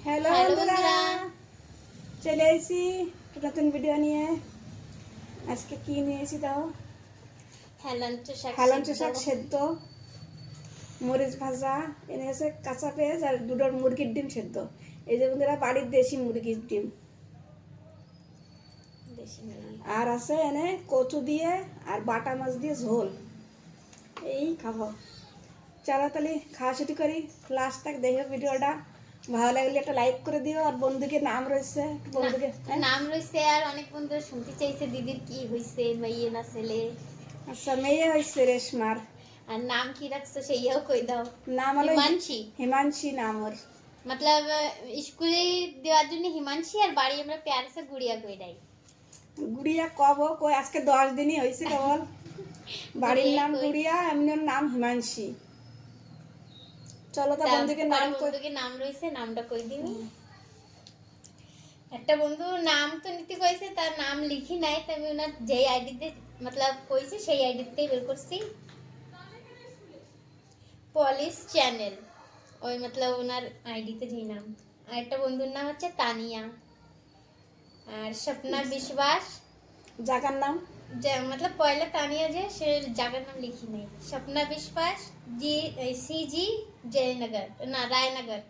Hello বন্ধুরা, চলে এসেছি নতুন ভিডিও নিয়ে। আজকে কি নিয়েছি তাও হেলাঞ্চ শাক সেদ্ধ, মরিচ ভাজা এনেছে, কাঁচা পেঁয়াজ আর দুটো মুরগির ডিম সেদ্ধ। এই যে বন্ধুরা বাড়ির দেশি মুরগির ডিম। আর আছে এনে কচু দিয়ে আর বাটা মাছ দিয়ে ঝোল। এই খাবো। চলো তাহলে খাওয়া শুরু করি। লাস্ট তক দেখো ভিডিওটা। ভালো লাগলে একটা লাইক করে দিও। আর বন্ধুকে নাম রয়েছে, নাম রয়েছে। আর অনেক বন্ধু শুনতে চাইছে দিদির কি হয়েছে, মেয়ে না ছেলে। আচ্ছা, মেয়ে হয়েছে রেশমার। আর নাম কি রাখছো সেইও কই দাও। নাম হলো হিমাংশী। হিমাংশী নাম ওর। मतलब স্কুলে দেওয়ার জন্য হিমাংশী, আর বাড়ি আমরা প্যার সে গুড়িয়া কইরাই। গুড়িয়া কব কই আজকে 10 দিনই হয়েছে কেবল। বাড়ির নাম গুড়িয়া, এমনি ওর নাম হিমাংশী। চলো তা বন্ধুকে নাম রয়েছে, নামটা কই দিবি। একটা বন্ধু নাম তো নিতে কইছে, তার নাম লিখি নাই, তবে ওনার যেই আইডিতে मतलब কইছে সেই আইডিতেই বের করছি। পলিশ চ্যানেল, ওই मतलब ওনার আইডিতে যেই নাম। আর একটা বন্ধুর নাম হচ্ছে তানিয়া। আর স্বপ্না বিশ্বাস জায়গার নাম, যে मतलब পয়লা তানিয়া, যে সে জায়গার নাম লিখি নাই। স্বপ্না বিশ্বাস জি সিজি জয়নগর না রায়নগর।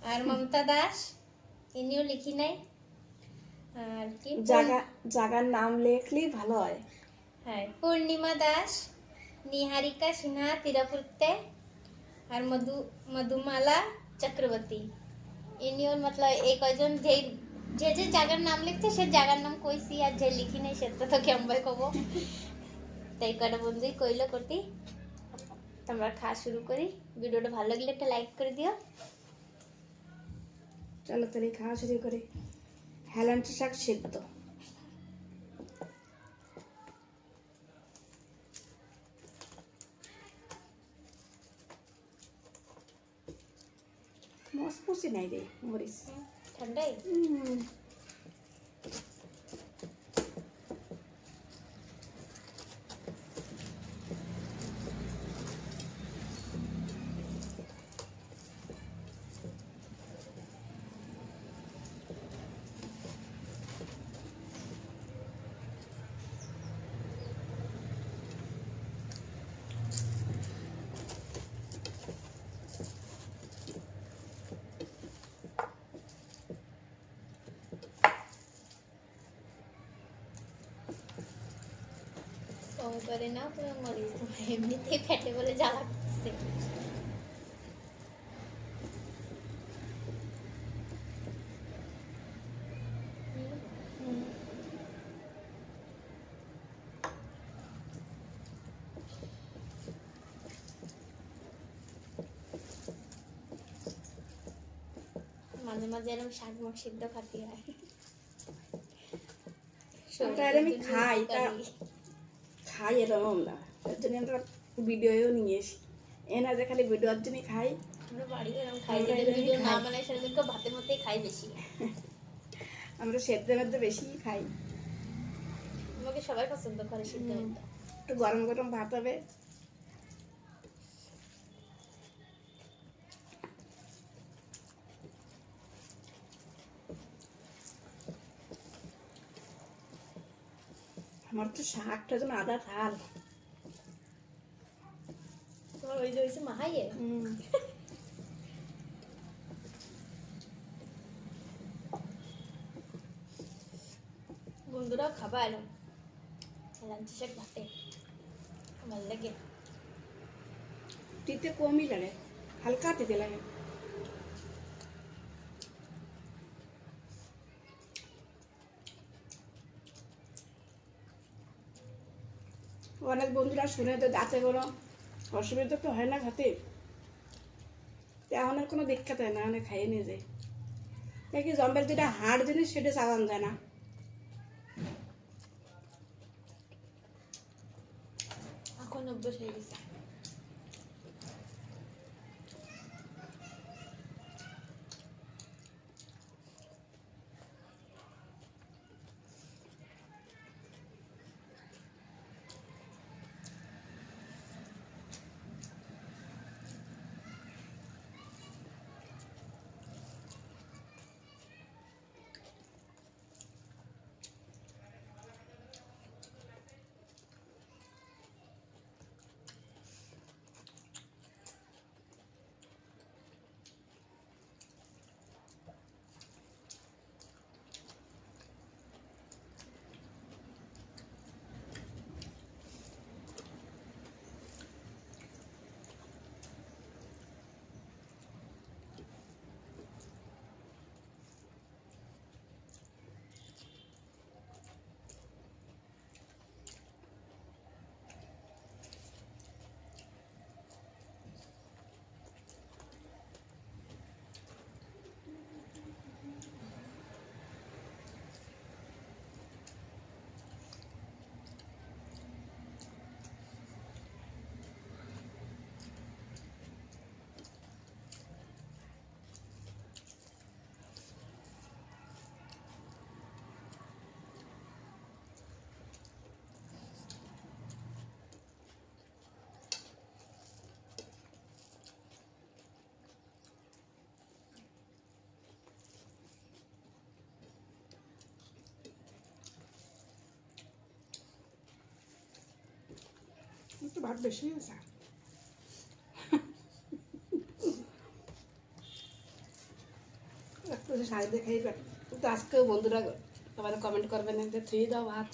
আর মমতা দাস ইনিও লিখি নাই। আর কি জায়গার নাম লেখলেই ভালো হয়। হ্যাঁ, পূর্ণিমা দাস, নিহারিকা সিনহা তিরাপুরতে, আর মধুমালা চক্রবর্তী। ইনিও मतलब এই কয়জন যে যে জায়গার নাম লিখছে সে জায়গার নাম কইছি, আর যে লিখি নাই সেটা তো কেমন কব। তাই কটা বন্ধুই কইলো করতি। তোমরা খাওয়া শুরু করি। ভিডিওটা ভালো লাগলে একটা লাইক করে দিও। চলো তাহলে খাওয়া শুরু করি। হেলাঞ্চ শাক সেদ্ধ। মসপুসি নাই রে মরিচ, ঠান্ডাই। কম করে নাও তুমি মরিচ, তোমার এমনিতেই ফেটে বলে জ্বালা করছে। মাঝে মাঝে এরকম শাক মাক সিদ্ধ খাতে হয়। আমি খাই এরকম না, তার জন্য আমরা ভিডিও নিয়ে এসি। এনা যে খালি ভিডিওর জন্য খাই। আমরা বাড়ি এরকম খাই, ভিডিও না বানাই সেদিনকে ভাতের মধ্যেই খাই বেশি। আমরা সেদ্ধ মধ্যে বেশি খাই। আমাকে সবাই পছন্দ করে সিদ্ধ মধ্যে। একটু গরম গরম ভাত হবে। আমার তো শাকটা যেন আদা থাল। তোমার ওই যে হয়েছে মাহাইয়ে। বন্ধুরাও খাবা এরকম লাঞ্চ শাক ভাতে ভালো লাগে। তিতে কমই লাগে, হালকা তিতে লাগে। অনেক বন্ধুরা শুনে তো দাঁতে কোনো অসুবিধা তো হয় না খাতে, এখন আর কোনো বিখ্যাত হয় না, অনেক খাইয়ে নিয়ে যায়। দেখি জম্বের যেটা হাড় জিনিস সেটা চালান যায় না। এখন অভ্যাস হয়ে গেছে। ভাত বেশি হয়েছে। একটু শাড়ি দেখেই তো আজকেও বন্ধুরা আবার কমেন্ট করবেন যে থ্রি দাও ভাত।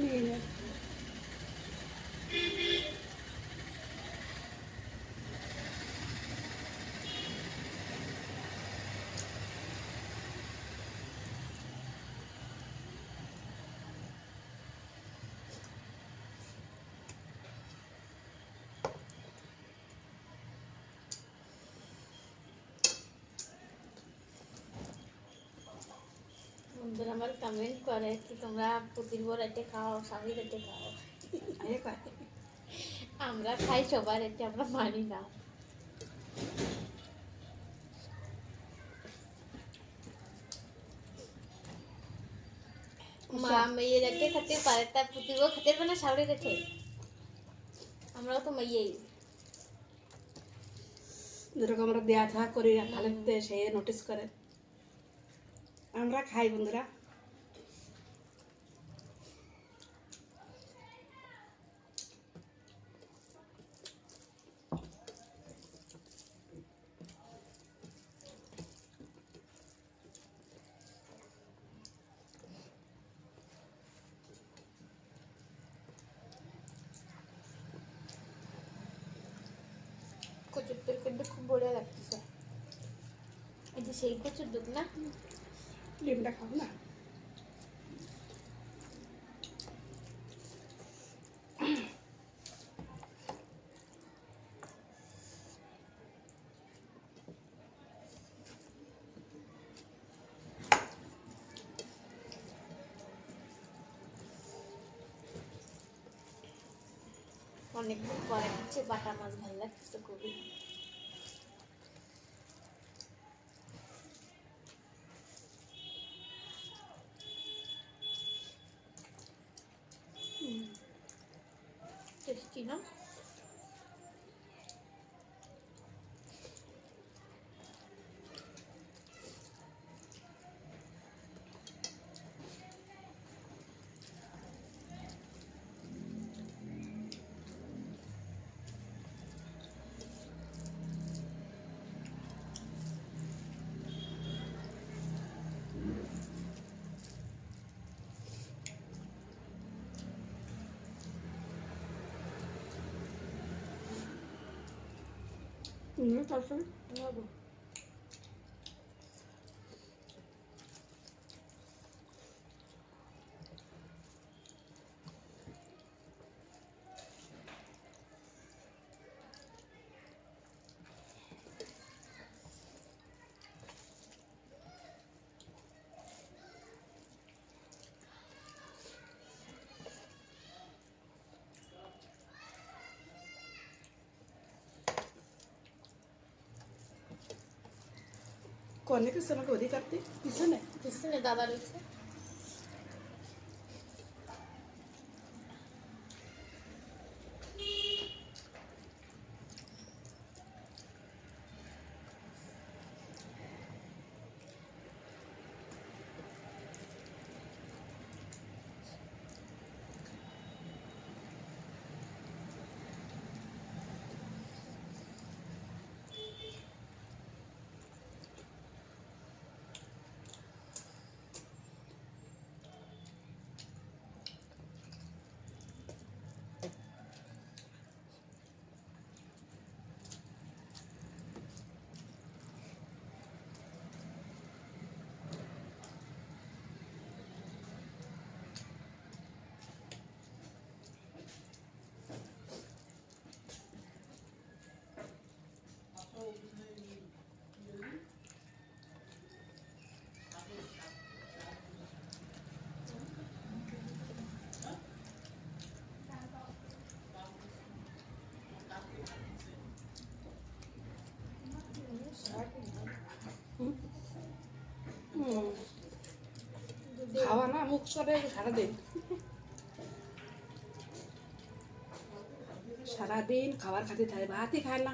নিয়ে নে। বন্ধুরা আমার কমেন্ট করে কি তোমরা পুতির বর এতে খাও, স্বামীর এতে খাও। এ কয়, আমরা খাই সবার এতে, আমরা মানি না। মা মেয়ের এতে খেতে পারে, তার পুতির বউ খেতে পারে না শাশুড়ির এতে। আমরাও তো মেয়েই। যেরকম আমরা দেয়া থাকা করি তাহলে সে নোটিস করে। আমরা খাই বন্ধুরা। কচুর তরকারিটা খুব বড়িয়া লাগতেছে। এই যে সেই কচুর দুধ না, ডিমটা খাবো না। অনেকদিন পরে হচ্ছে বাটা মাছ ভালো লাগতেছে খুবই। টেস্টি না? তরকারি বাবু কনে কিছু আমাকে অধিক কাটতে পিছনে পিছনে দাদা রয়েছে। খাওয়া না মুখ করে সারাদিন সারাদিন খাবার খাতে থাকে, ভাতই খায় না।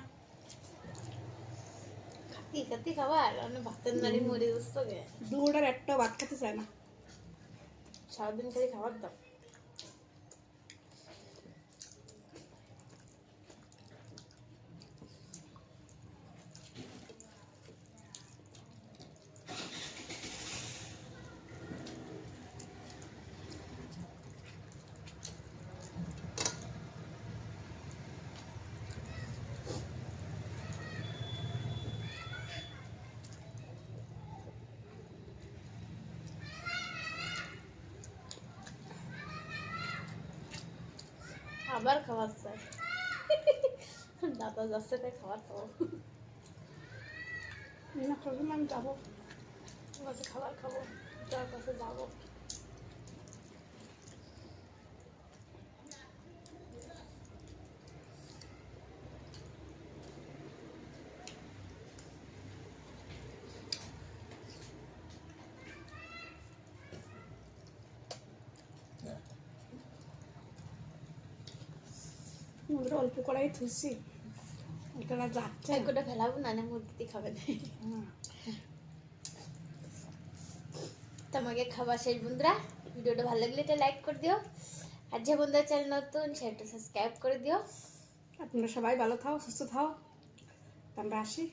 খাতি খাতি খাবার আমি ভাতের নাড়ি মরে যাচ্ছে গে। দুটার একটা ভাত খেতে চায় না। সারাদিন খালি খাবার দাও। আবার খাবার চাই। দাদা যাচ্ছে তাই খাবার খাবো। না করবে না, আমি যাবো। ওর কাছে খাবার খাবো, তার কাছে যাবো। ওদের অল্প করাই থুসি, ওটা যাচ্ছে। একটা ফেলাবো না, মুরগিতে খাবে না। তোমাকে খাবার শেষ বন্ধুরা। ভিডিওটা ভালো লাগলে এটা লাইক করে দিও, আর যে বন্ধুরা চ্যানেল নতুন সেটা সাবস্ক্রাইব করে দিও। আপনারা সবাই ভালো থাও, সুস্থ থাও, আমরা আসি।